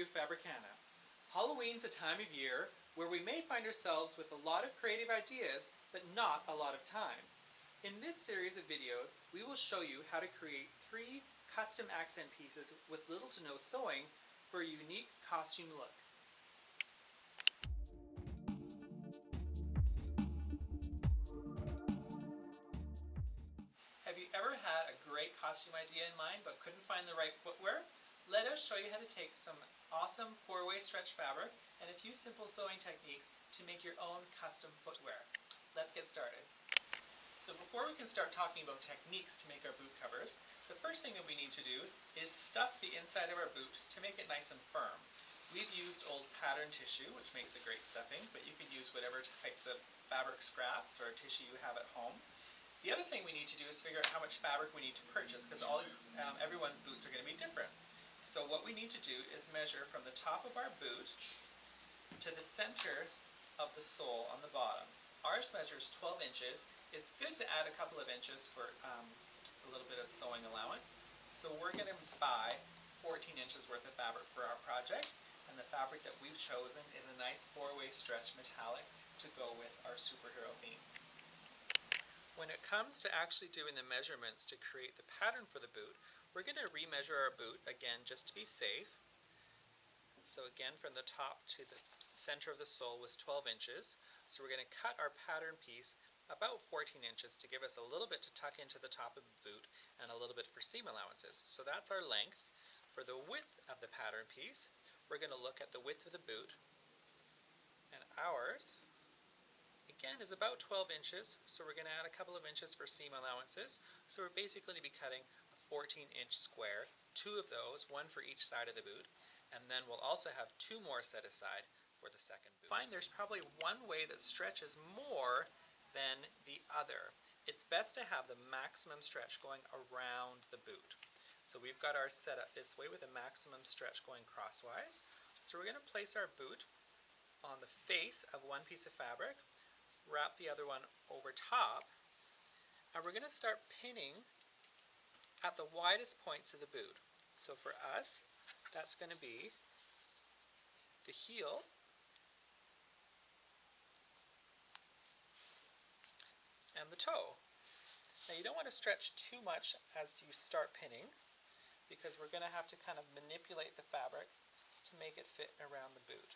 you, Fabricana. Halloween's a time of year where we may find ourselves with a lot of creative ideas, but not a lot of time. In this series of videos, we will show you how to create 3 custom accent pieces with little to no sewing for a unique costume look. Have you ever had a great costume idea in mind but couldn't find the right footwear? Let us show you how to take some awesome 4-way stretch fabric and a few simple sewing techniques to make your own custom footwear. Let's get started. So before we can start talking about techniques to make our boot covers, the first thing that we need to do is stuff the inside of our boot to make it nice and firm. We've used old pattern tissue, which makes a great stuffing, but you can use whatever types of fabric scraps or tissue you have at home. The other thing we need to do is figure out how much fabric we need to purchase, because everyone's boots are going to be different. So what we need to do is measure from the top of our boot to the center of the sole on the bottom. Ours measures 12 inches. It's good to add a couple of inches for a little bit of sewing allowance. So we're going to buy 14 inches worth of fabric for our project, and the fabric that we've chosen is a nice 4-way stretch metallic to go with our superhero theme. When it comes to actually doing the measurements to create the pattern for the boot, we're going to remeasure our boot again just to be safe. So again, from the top to the center of the sole was 12 inches. So we're going to cut our pattern piece about 14 inches to give us a little bit to tuck into the top of the boot and a little bit for seam allowances. So that's our length. For the width of the pattern piece, we're going to look at the width of the boot, and ours again is about 12 inches, so we're going to add a couple of inches for seam allowances. So we're basically going to be cutting a 14-inch square, 2 of those, 1 for each side of the boot, and then we'll also have 2 more set aside for the second boot. Find there's probably one way that stretches more than the other. It's best to have the maximum stretch going around the boot. So we've got ours set up this way with a maximum stretch going crosswise. So we're going to place our boot on the face of one piece of fabric, wrap the other one over top, and we're going to start pinning at the widest points of the boot. So for us, that's going to be the heel and the toe. Now you don't want to stretch too much as you start pinning, because we're going to have to kind of manipulate the fabric to make it fit around the boot.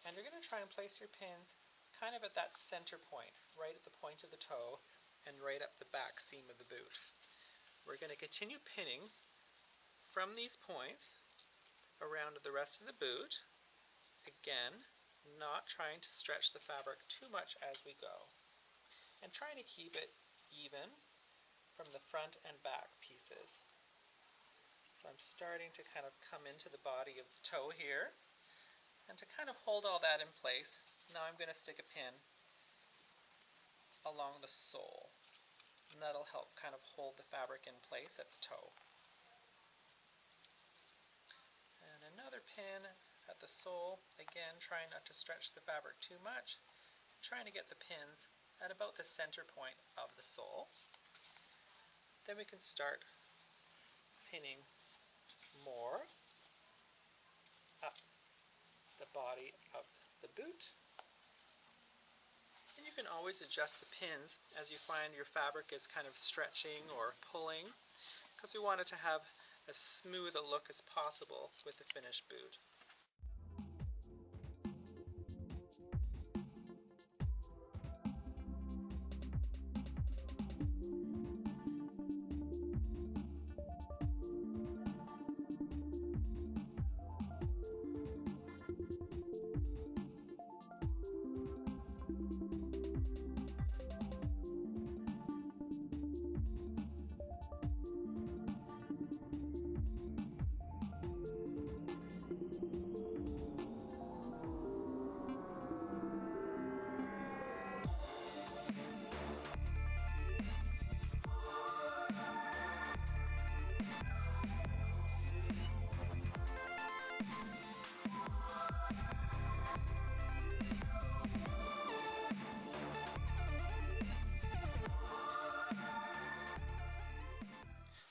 And you're going to try and place your pins kind of at that center point, right at the point of the toe and right up the back seam of the boot. We're going to continue pinning from these points around the rest of the boot, again not trying to stretch the fabric too much as we go, and trying to keep it even from the front and back pieces. So I'm starting to kind of come into the body of the toe here, and to kind of hold all that in place, now I'm going to stick a pin along the sole, and that'll help kind of hold the fabric in place at the toe. And another pin at the sole, again trying not to stretch the fabric too much, trying to get the pins at about the center point of the sole. Then we can start pinning more up the body of the boot. And you can always adjust the pins as you find your fabric is kind of stretching or pulling, because we want it to have as smooth a look as possible with the finished boot.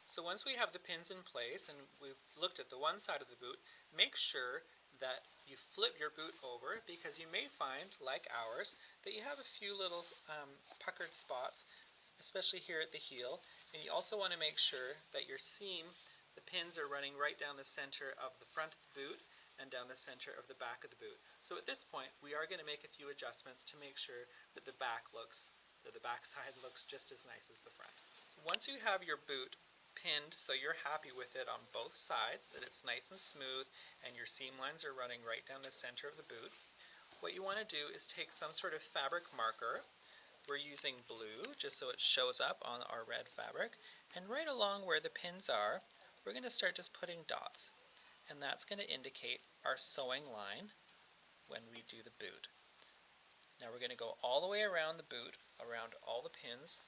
So once we have the pins in place and we've looked at the one side of the boot, make sure that you flip your boot over, because you may find, like ours, that you have a few little puckered spots, especially here at the heel, and you also want to make sure that your seam, the pins are running right down the center of the front of the boot and down the center of the back of the boot. So at this point, we are going to make a few adjustments to make sure that the back side looks just as nice as the front. So once you have your boot pinned so you're happy with it on both sides, that it's nice and smooth and your seam lines are running right down the center of the boot, what you want to do is take some sort of fabric marker. We're using blue just so it shows up on our red fabric, and right along where the pins are, we're going to start just putting dots, and that's going to indicate our sewing line when we do the boot. Now we're going to go all the way around the boot, around all the pins,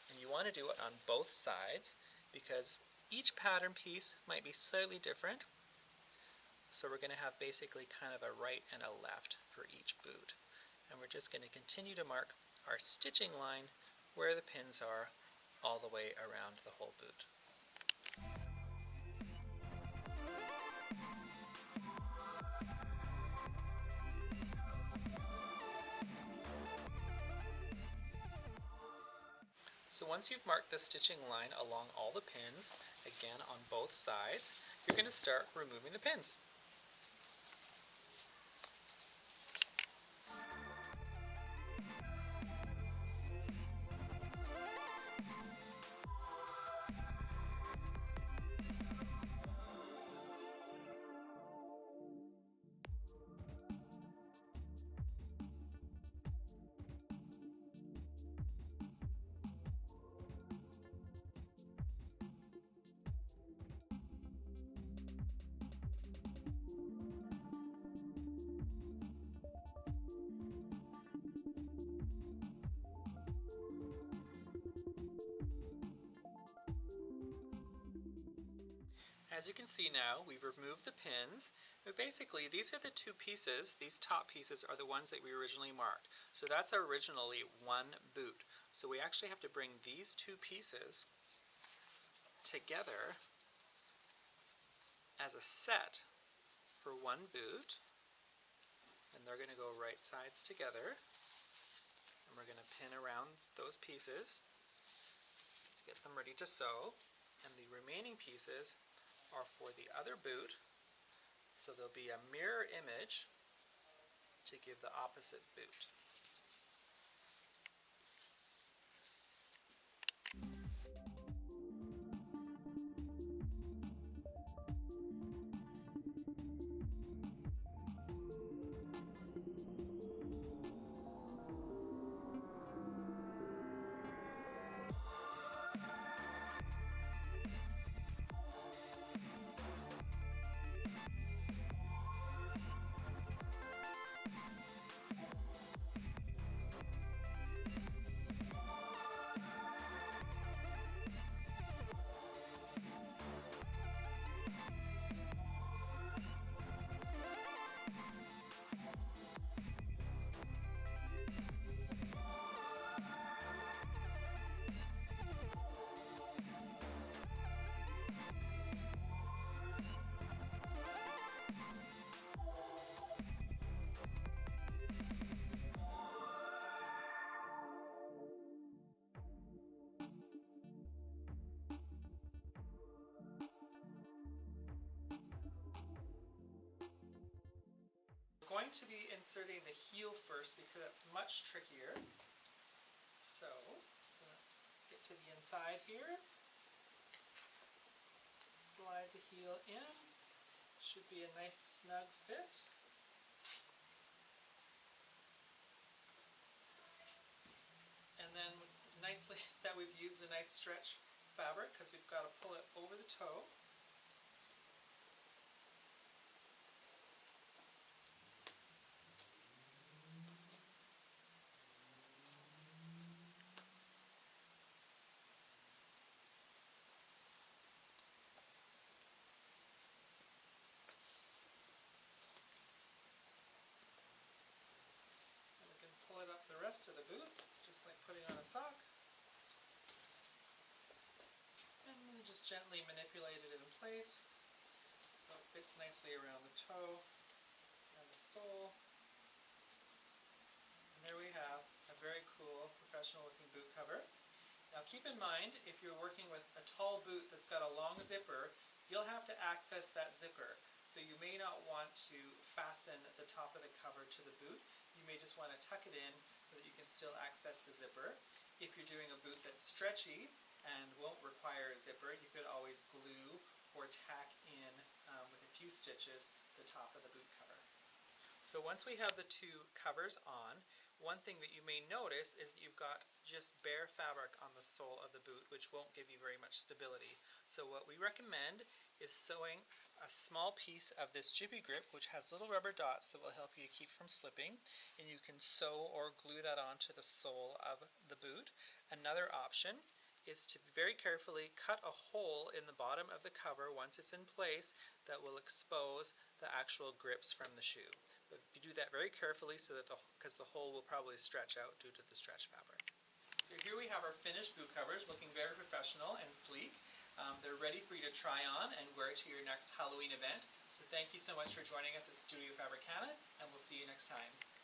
and you want to do it on both sides because each pattern piece might be slightly different. So we're going to have basically kind of a right and a left for each boot. And we're just going to continue to mark our stitching line where the pins are all the way around the whole boot. So once you've marked the stitching line along all the pins, again on both sides, you're going to start removing the pins. As you can see now, we've removed the pins, but basically these are the two pieces, these top pieces are the ones that we originally marked. So that's originally one boot. So we actually have to bring these two pieces together as a set for one boot, and they're going to go right sides together, and we're going to pin around those pieces to get them ready to sew, and the remaining pieces are for the other boot, so there'll be a mirror image to give the opposite boot. We're going to be inserting the heel first because it's much trickier. So, get to the inside here, slide the heel in, should be a nice snug fit. And then nicely that we've used a nice stretch fabric because we've got to pull it over the toe. Pull it up the rest of the boot, just like putting on a sock. And then just gently manipulate it in place so it fits nicely around the toe. sole. And there we have a very cool, professional looking boot cover. Now keep in mind, if you're working with a tall boot that's got a long zipper, you'll have to access that zipper. So you may not want to fasten the top of the cover to the boot. You may just want to tuck it in so that you can still access the zipper. If you're doing a boot that's stretchy and won't require a zipper, you could always glue or tack in with a few stitches the top of the boot cover. So once we have the two covers on, one thing that you may notice is that you've got just bare fabric on the sole of the boot, which won't give you very much stability. So what we recommend is sewing a small piece of this jippy grip, which has little rubber dots that will help you keep from slipping, and you can sew or glue that onto the sole of the boot. Another option is to very carefully cut a hole in the bottom of the cover once it's in place that will expose the actual grips from the shoe. But you do that very carefully so that because the hole will probably stretch out due to the stretch fabric. So here we have our finished boot covers, looking very professional and sleek. They're ready for you to try on and wear to your next Halloween event. So thank you so much for joining us at Studio Fabricana, and we'll see you next time.